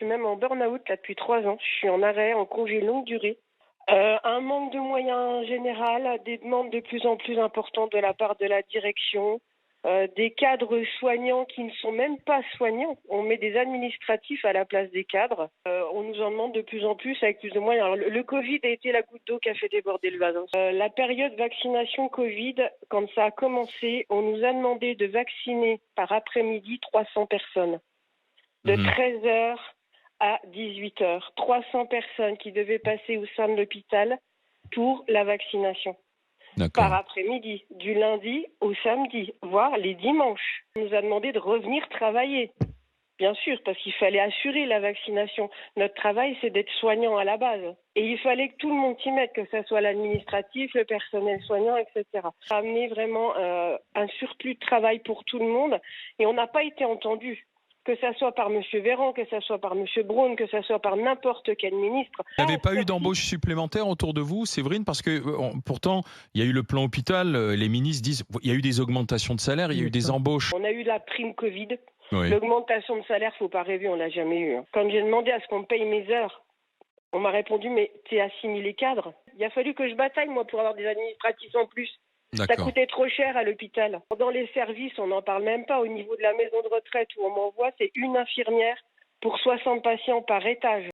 suis même en burn-out là depuis 3 ans. Je suis en arrêt, en congé longue durée. Un manque de moyens général, des demandes de plus en plus importantes de la part de la direction, des cadres soignants qui ne sont même pas soignants. On met des administratifs à la place des cadres. On nous en demande de plus en plus avec plus de moyens. Alors, le Covid a été la goutte d'eau qui a fait déborder le vase. La période vaccination Covid, quand ça a commencé, on nous a demandé de vacciner par après-midi 300 personnes. De 13 heures à 18 heures. 300 personnes qui devaient passer au sein de l'hôpital pour la vaccination. D'accord. Par après-midi, du lundi au samedi, voire les dimanches. On nous a demandé de revenir travailler. Bien sûr, parce qu'il fallait assurer la vaccination. Notre travail, c'est d'être soignant à la base. Et il fallait que tout le monde s'y mette, que ce soit l'administratif, le personnel soignant, etc. Ça a amené vraiment un surplus de travail pour tout le monde et on n'a pas été entendu. Que ça soit par M. Véran, que ça soit par M. Braun, que ça soit par n'importe quel ministre. Vous n'avez pas eu d'embauche supplémentaire autour de vous, Séverine? Parce que pourtant, il y a eu le plan hôpital, les ministres disent il y a eu des augmentations de salaire, il y a eu des embauches. On a eu la prime Covid. Oui. L'augmentation de salaire, faut pas rêver, on l'a jamais eu. Quand j'ai demandé à ce qu'on me paye mes heures, on m'a répondu mais t'es assimilé cadre. Il a fallu que je bataille moi pour avoir des administratifs en plus. Ça coûtait trop cher à l'hôpital. Dans les services, on n'en parle même pas. Au niveau de la maison de retraite où on m'envoie, c'est une infirmière pour 60 patients par étage.